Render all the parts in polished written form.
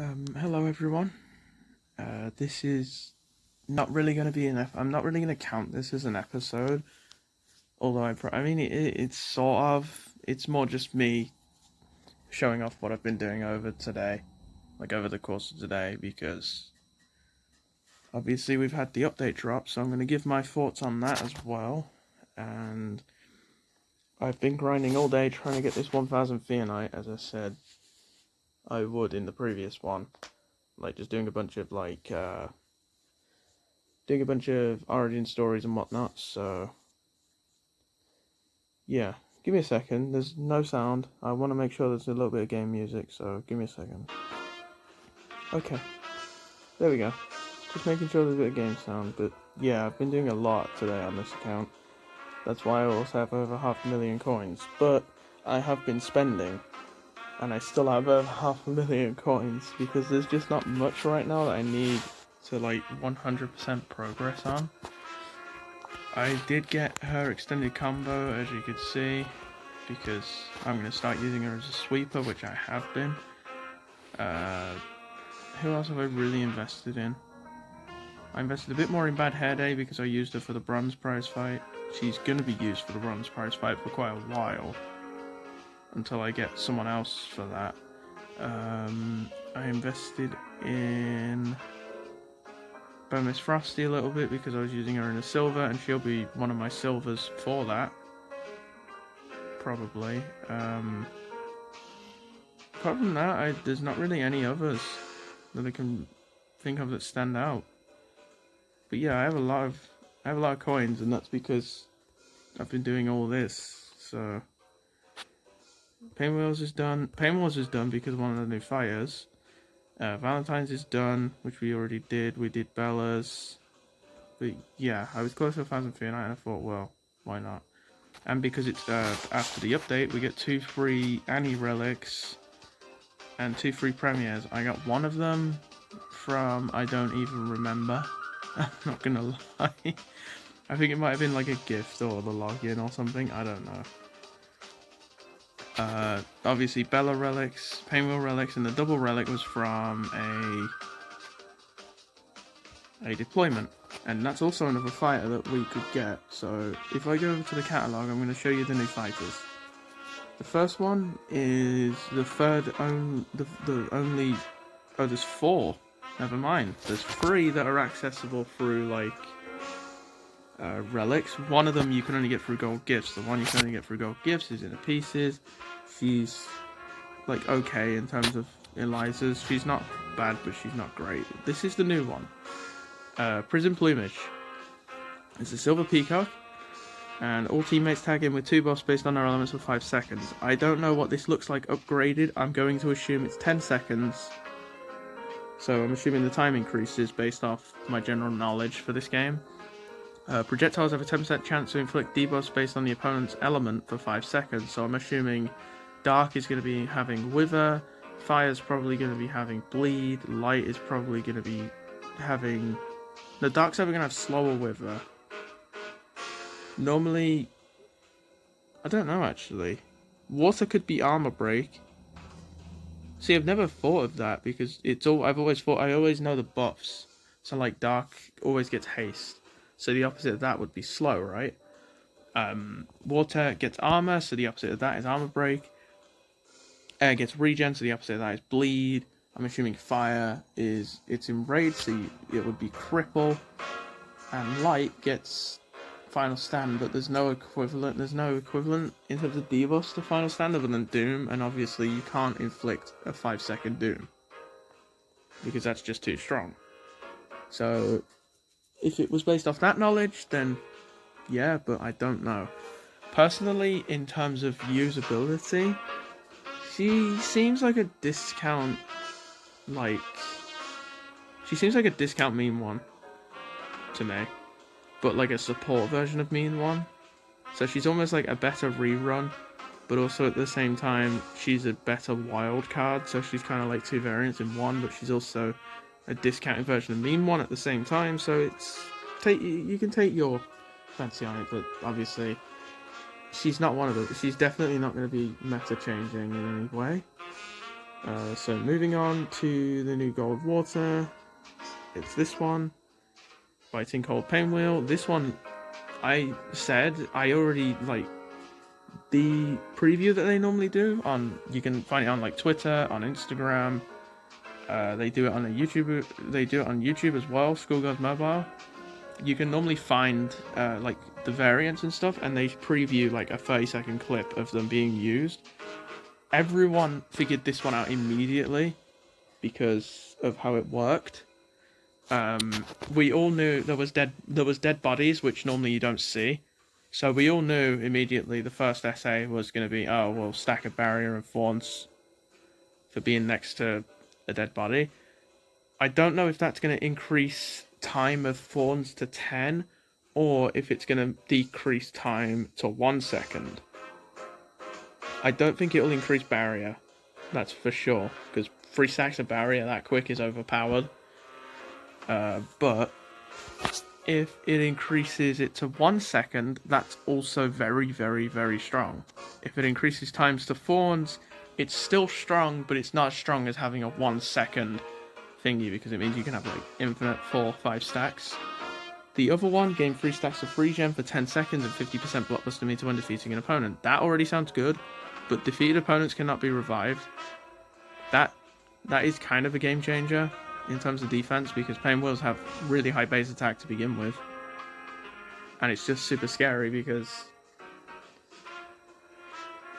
Hello everyone. This is not really going to be I'm not really going to count this as an episode, although I mean, it's sort of. It's more just me showing off what I've been doing over today, like over the course of today, because obviously we've had the update drop, so I'm going to give my thoughts on that as well. And I've been grinding all day trying to get this 1000 Feonite, as I said I would in the previous one. Like, just doing a bunch of origin stories and whatnot, so yeah. Give me a second, there's no sound. I want to make sure there's a little bit of game music, so give me a second. Okay, there we go. Just making sure there's a bit of game sound, but yeah, I've been doing a lot today on this account. That's why I also have over 500,000 coins, but I have been spending, and I still have over 500,000 coins, because there's just not much right now that I need to like 100% progress on. I did get her extended combo, as you could see, because I'm going to start using her as a sweeper, which I have been. Who else have I really invested in? I invested a bit more in Bad Hair Day because I used her for the bronze prize fight. She's going to be used for the bronze prize fight for quite a while, until I get someone else for that. I invested in Miss Frosty a little bit because I was using her in a silver, and she'll be one of my silvers for that. Probably. Apart from that, there's not really any others that I can think of that stand out. But yeah, I have a lot of coins, and that's because I've been doing all this. So Pain Wheels is done. Pain Wheels is done because of one of the new fires. Valentine's is done, which we already did. We did Bella's. But yeah, I was close to 1000 Feonite, and I thought, well, why not? And because it's after the update, we get 2 free Annie relics and 2 free premieres. I got one of them from I don't even remember. I'm not gonna lie. I think it might have been like a gift or the login or something. I don't know. Obviously Bella relics, Painwheel relics, and the double relic was from a deployment. And that's also another fighter that we could get. So if I go over to the catalogue, I'm going to show you the new fighters. The first one is the only. Oh, there's 4. Never mind. There's 3 that are accessible through like relics. One of them you can only get through gold gifts. The one you can only get through gold gifts is in the pieces. She's like okay in terms of Eliza's. She's not bad, but she's not great. This is the new one. Prison Plumage. It's a silver peacock, and all teammates tag in with 2 buffs based on their elements for 5 seconds. I don't know what this looks like upgraded. I'm going to assume it's 10 seconds. So I'm assuming the time increases based off my general knowledge for this game. Projectiles have a 10% chance to inflict debuffs based on the opponent's element for 5 seconds. So I'm assuming Dark is going to be having Wither, Fire is probably going to be having Bleed, Light is probably going to be having... The Dark's ever going to have slower Wither. Normally, I don't know actually. Water could be Armor Break. See, I've never thought of that because it's all I always know the buffs. So like Dark always gets haste. So the opposite of that would be slow, right? Water gets armor, so the opposite of that is armor break. Air gets regen, so the opposite of that is bleed. I'm assuming fire it's enraged, so it would be cripple. And light gets final stand, but there's no equivalent. There's no equivalent in terms of debuffs to final stand other than doom, and obviously you can't inflict a 5-second doom because that's just too strong. So if it was based off that knowledge, then yeah, but I don't know. Personally, in terms of usability, she seems like a discount, she seems like a discount mean one to me, but like a support version of mean one. So she's almost like a better rerun, but also at the same time, she's a better wild card, so she's kind of like 2 variants in one, but she's also a discounted version of mean one at the same time, so you can take your fancy on it, but obviously she's not one of those. She's definitely not going to be meta changing in any way. So moving on to the new gold water. It's this one. Biting Cold Painwheel. This one, I already like the preview that they normally do on. You can find it on like Twitter, on Instagram. They do it on a YouTube. They do it on YouTube as well. Skullgirls Mobile. You can normally find like the variants and stuff, and they preview like a 30-second clip of them being used. Everyone figured this one out immediately because of how it worked. We all knew there was dead bodies, which normally you don't see. So we all knew immediately the first essay was going to be, oh, well, stack a barrier and fawns for being next to a dead body. I don't know if that's going to increase time of fawns to 10, or if it's going to decrease time to 1 second. I don't think it will increase barrier, that's for sure, because 3 stacks of barrier that quick is overpowered. But if it increases it to 1 second, that's also very, very, very strong. If it increases times to fawns, it's still strong, but it's not as strong as having a 1 second thingy, because it means you can have like infinite 4-5 stacks. The other one, gain 3 stacks of free gem for 10 seconds and 50% blockbuster meter when defeating an opponent. That already sounds good, but defeated opponents cannot be revived. That is kind of a game changer in terms of defense, because Painwheels have really high base attack to begin with, and it's just super scary because,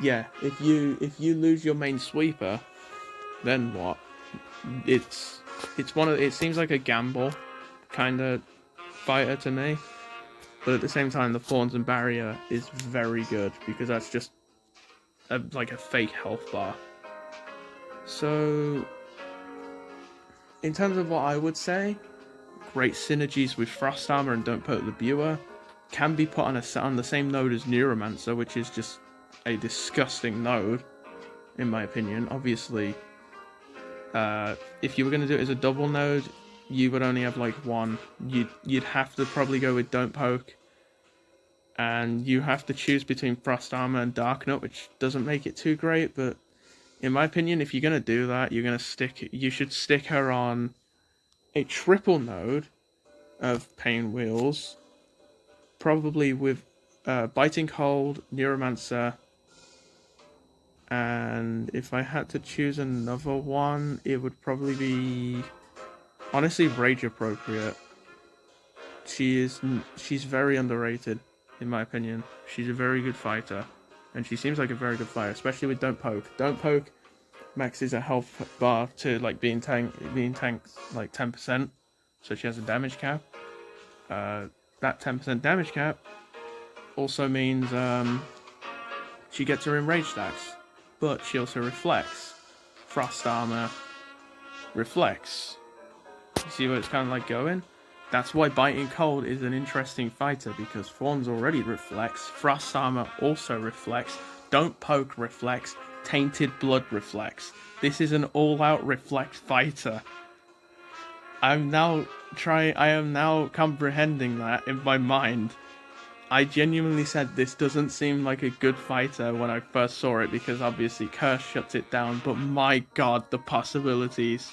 yeah, if you lose your main sweeper, then what? It seems like a gamble kind of fighter to me, but at the same time, the fawns and barrier is very good because that's just like a fake health bar. So in terms of what I would say, great synergies with Frost Armor and Don't Poke the Viewer. Can be put on the same node as Neuromancer, which is just a disgusting node, in my opinion. Obviously, if you were going to do it as a double node, you would only have like one. You'd have to probably go with Don't Poke, and you have to choose between Frost Armor and Dark Nut, which doesn't make it too great, but in my opinion, if you're going to do that, you should stick her on a triple node of Painwheels, probably with Biting Cold, Neuromancer, and if I had to choose another one, it would probably be, honestly, Rage Appropriate. She's very underrated, in my opinion. She's a very good fighter, and she seems like a very good fighter, especially with Don't Poke. Don't Poke maxes a health bar to like being tanked like 10%, so she has a damage cap. That 10% damage cap also means she gets her enraged stacks, but she also reflects. Frost Armor reflects. You see where it's kind of like going? That's why Biting Cold is an interesting fighter, because Fawns already reflects, Frost Armor also reflects, Don't Poke reflects, Tainted Blood reflects. This is an all-out reflect fighter. I am now comprehending that in my mind. I genuinely said this doesn't seem like a good fighter when I first saw it, because obviously Curse shuts it down, but my god, the possibilities.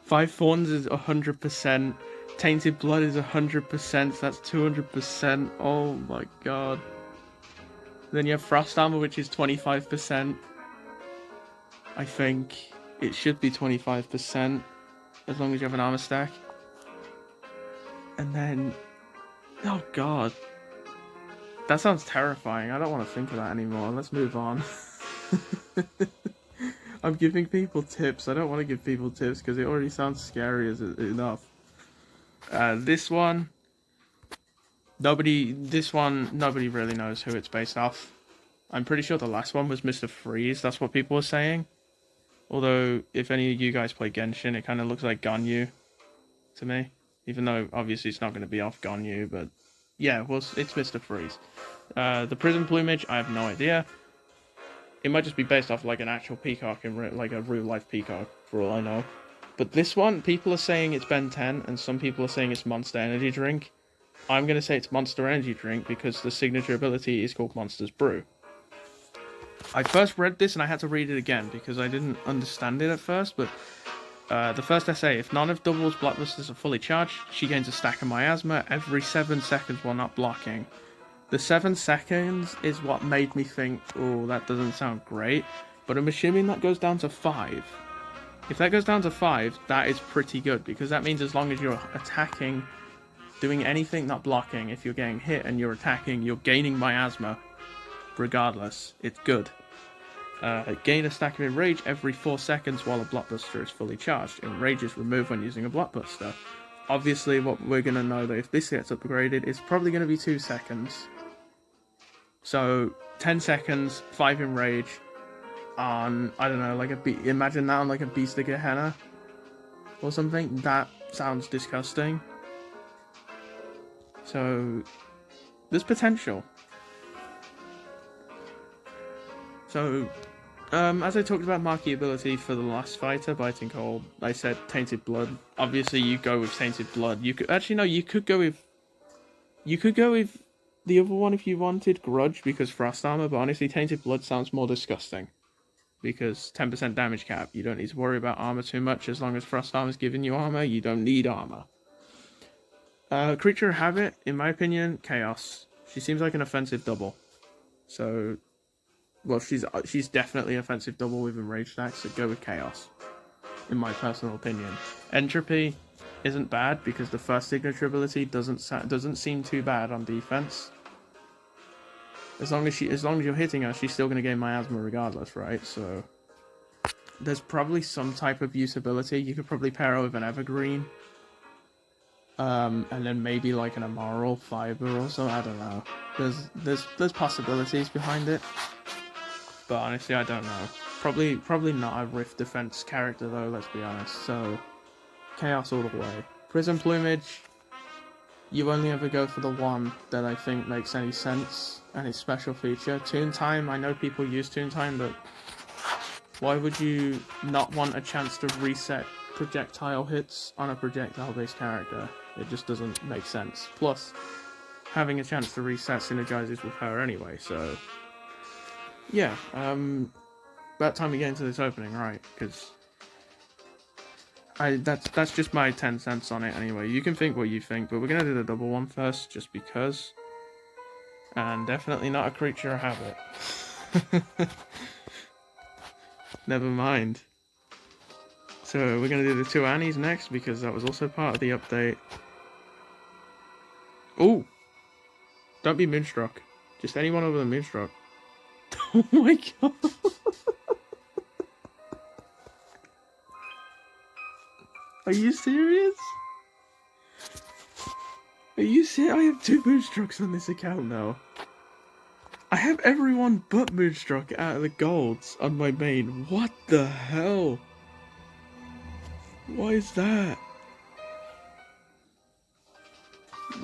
5 Thorns is 100%, Tainted Blood is 100%, that's 200%, oh my god. Then you have Frost Armor, which is 25%. I think it should be 25%, as long as you have an armor stack. And then, oh god. That sounds terrifying. I don't want to think of that anymore. Let's move on. I'm giving people tips. I don't want to give people tips because it already sounds scary as enough. This one, nobody really knows who it's based off. I'm pretty sure the last one was Mr. Freeze. That's what people were saying. Although, if any of you guys play Genshin, it kind of looks like Ganyu to me. Even though, obviously, it's not going to be off Ganyu, but yeah, well, it's Mr. Freeze. The Prism Plumage, I have no idea. It might just be based off like an actual peacock, like a real-life peacock, for all I know. But this one, people are saying it's Ben 10, and some people are saying it's Monster Energy Drink. I'm going to say it's Monster Energy Drink because the signature ability is called Monster's Brew. I first read this and I had to read it again because I didn't understand it at first, but the first essay, if none of Double's blockbusters are fully charged, she gains a stack of miasma every 7 seconds while not blocking. The 7 seconds is what made me think, oh, that doesn't sound great, but I'm assuming that goes down to 5. If that goes down to 5, that is pretty good, because that means as long as you're attacking, doing anything not blocking, if you're getting hit and you're attacking, you're gaining miasma regardless. It's good. Gain a stack of Enrage every 4 seconds while a blockbuster is fully charged. Enrage is removed when using a blockbuster. Obviously, what we're going to know that if this gets upgraded, it's probably going to be 2 seconds. So, 10 seconds, 5 Enrage on, I don't know, like imagine that on like a Beast of Gehenna or something. That sounds disgusting. So, there's potential. So, as I talked about marquee ability for the last fighter, Biting Cold, I said Tainted Blood. Obviously, you go with Tainted Blood. You could actually no, you could go with the other one if you wanted, Grudge, because Frost Armor. But honestly, Tainted Blood sounds more disgusting because 10% damage cap. You don't need to worry about armor too much as long as Frost Armor's giving you armor. You don't need armor. Creature of Habit, in my opinion, Chaos. She seems like an offensive double. So. Well, she's definitely an offensive double with Enrage stacks, so go with Chaos, in my personal opinion. Entropy isn't bad because the first signature ability doesn't seem too bad on defense. As long as you're hitting her, she's still going to gain miasma regardless, right? So there's probably some type of usability. You could probably pair her with an Evergreen, and then maybe like an Immoral Fiber or so. I don't know. There's possibilities behind it. But honestly, I don't know. Probably not a Rift Defense character though, let's be honest. So, Chaos all the way. Prism Plumage, you only ever go for the one that I think makes any sense, and its special feature. Toon Time, I know people use Toon Time, but why would you not want a chance to reset projectile hits on a projectile-based character? It just doesn't make sense. Plus, having a chance to reset synergizes with her anyway, so... Yeah, about time we get into this opening, right? Because that's just my 10 cents on it anyway. You can think what you think, but we're gonna do the double one first, just because. And definitely not a creature of habit. Never mind. So we're gonna do the 2 Annies next, because that was also part of the update. Ooh! Don't be Moonstruck. Just anyone other than Moonstruck. Oh my god! Are you serious? Are you serious? I have 2 Moonstrucks on this account now. I have everyone but Moonstruck out of the golds on my main. What the hell? Why is that?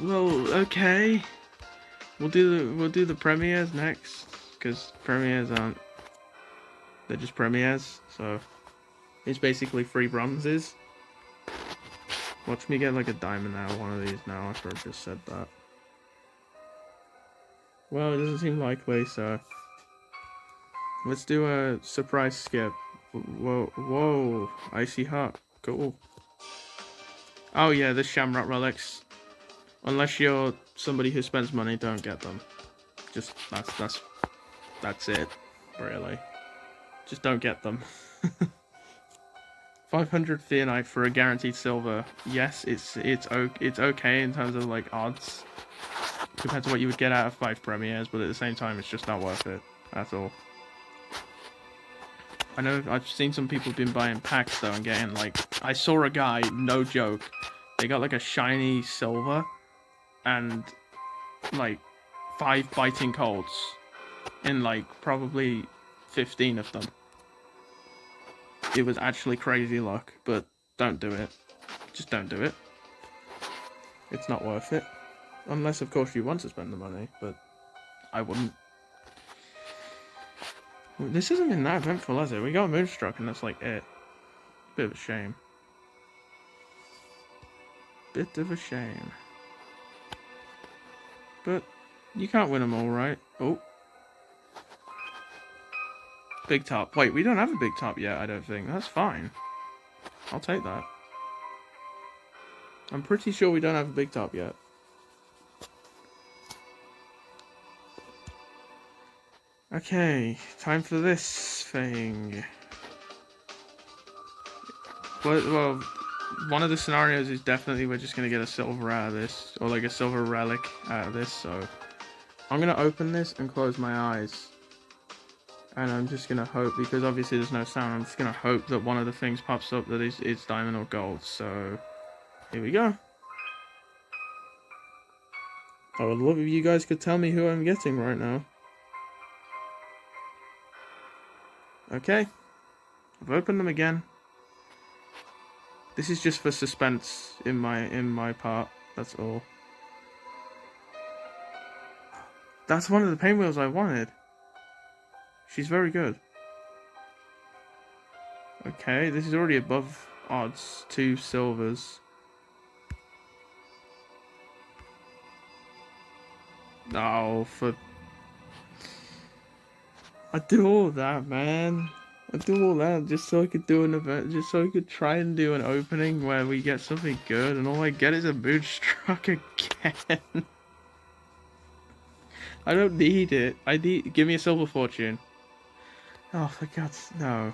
Well, okay. We'll do the premieres next, because premieres aren't. They're just premieres, so it's basically 3 bronzes. Watch me get like a diamond out of one of these now after I just said that. Well, it doesn't seem likely, so let's do a surprise skip. Whoa, Icy Hot, cool. Oh yeah, the Shamrock Relics. Unless you're somebody who spends money, don't get them. Just that's it, really. Just don't get them. 500 Theonite for a guaranteed silver. Yes, it's okay in terms of like odds compared to what you would get out of 5 premieres, but at the same time, it's just not worth it at all. I know I've seen some people been buying packs though and getting like, I saw a guy, no joke, they got like a shiny silver and like 5 biting colds in like probably 15 of them. It was actually crazy luck, but don't do it. Just don't do it. It's not worth it. Unless, of course, you want to spend the money, but I wouldn't. This hasn't been that eventful, has it? We got Moonstruck, and that's like it. Bit of a shame. Bit of a shame. But you can't win them all, right? Oh. Big top. Wait, we don't have a big top yet, I don't think. That's fine. I'll take that. I'm pretty sure we don't have a big top yet. Okay, time for this thing. Well, one of the scenarios is definitely we're just going to get a silver out of this, or like a silver relic out of this, so I'm going to open this and close my eyes. And I'm just going to hope, because obviously there's no sound, I'm just going to hope that one of the things pops up that is diamond or gold, so here we go. I would love if you guys could tell me who I'm getting right now. Okay, I've opened them again. This is just for suspense in my part, that's all. That's one of the pinwheels I wanted. She's very good. Okay, this is already above odds. 2 silvers. Oh, I do all that, man. I do all that just so I could do an event, just so I could try and do an opening where we get something good, and all I get is a moonstruck again. I don't need it. Give me a silver fortune. Oh, for God's no.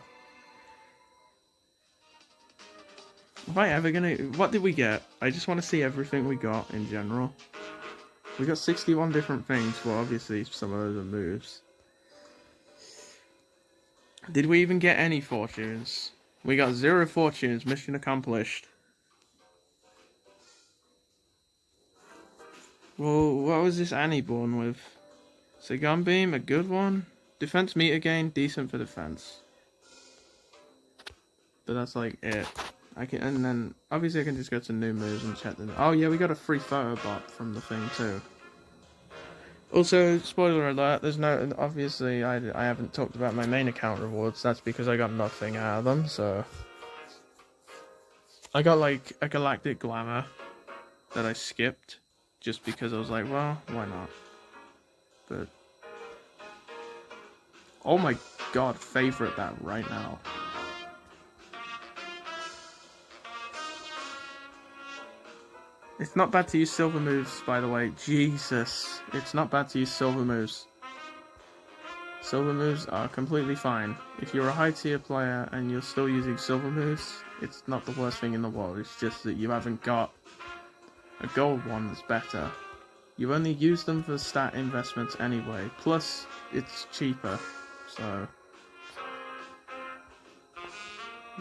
Am I ever gonna? What did we get? I just want to see everything we got in general. We got 61 different things. Well, obviously some of those are moves. Did we even get any fortunes? We got 0 fortunes. Mission accomplished. Well, what was this Annie born with? So gun beam, a good one. Defense meter gain, decent for defense. But that's like it. And then obviously I can just go to new moves and check them. Oh yeah, we got a free photo bot from the thing too. Also, spoiler alert, there's no, obviously I haven't talked about my main account rewards, that's because I got nothing out of them, so. I got like a Galactic Glamour that I skipped, just because I was like, well, why not? But, oh my god, favorite that right now. It's not bad to use silver moves, by the way. Jesus. It's not bad to use silver moves. Silver moves are completely fine. If you're a high tier player and you're still using silver moves, it's not the worst thing in the world. It's just that you haven't got a gold one that's better. You only use them for stat investments anyway. Plus, it's cheaper. So,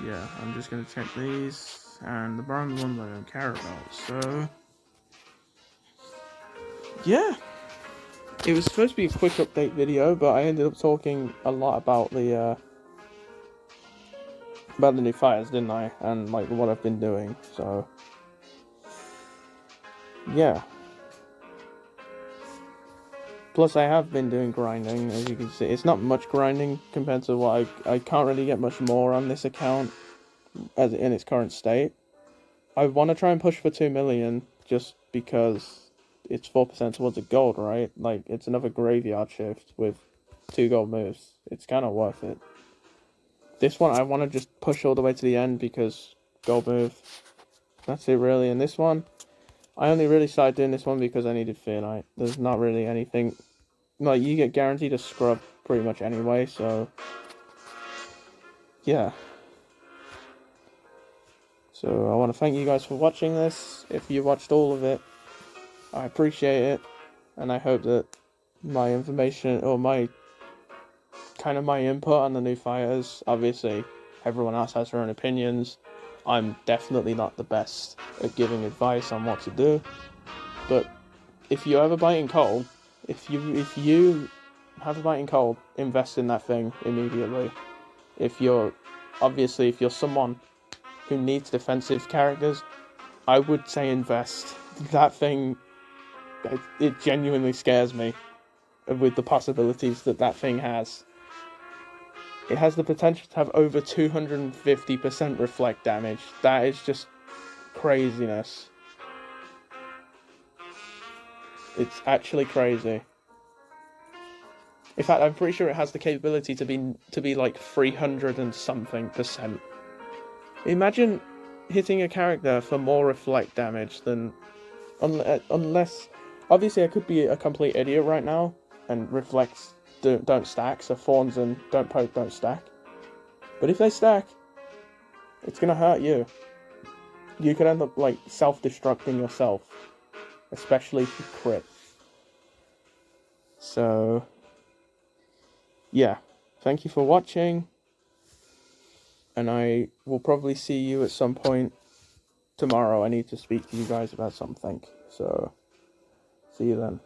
yeah, I'm just going to check these. And the bronze ones I don't care about, so yeah. It was supposed to be a quick update video, but I ended up talking a lot about the new fires, didn't I? And like what I've been doing, so yeah. Plus I have been doing grinding, as you can see. It's not much grinding compared to what I can't really get much more on this account as in its current state. I want to try and push for 2 million just because it's 4% towards a gold, right? Like, it's another graveyard shift with 2 gold moves. It's kind of worth it. This one, I want to just push all the way to the end because gold move. That's it, really. And this one, I only really started doing this one because I needed Fear Knight. There's not really anything. Like, you get guaranteed a scrub pretty much anyway, so yeah. So I want to thank you guys for watching this. If you watched all of it, I appreciate it, and I hope that my information, or my input on the new fighters, obviously everyone else has their own opinions. I'm definitely not the best at giving advice on what to do, but if you have a biting cold, if you have a biting cold, invest in that thing immediately. If you're someone who needs defensive characters, I would say invest. That thing, it genuinely scares me with the possibilities that thing has. It has the potential to have over 250% reflect damage. That is just craziness. It's actually crazy. In fact, I'm pretty sure it has the capability to be like 300 and something %. Imagine hitting a character for more reflect damage than... Unless... Obviously, I could be a complete idiot right now, and reflects don't stack, so thorns and don't poke don't stack. But if they stack, it's gonna hurt you. You could end up, like, self-destructing yourself. Especially if you crit. So... yeah. Thank you for watching. And I will probably see you at some point tomorrow. I need to speak to you guys about something. So, see you then.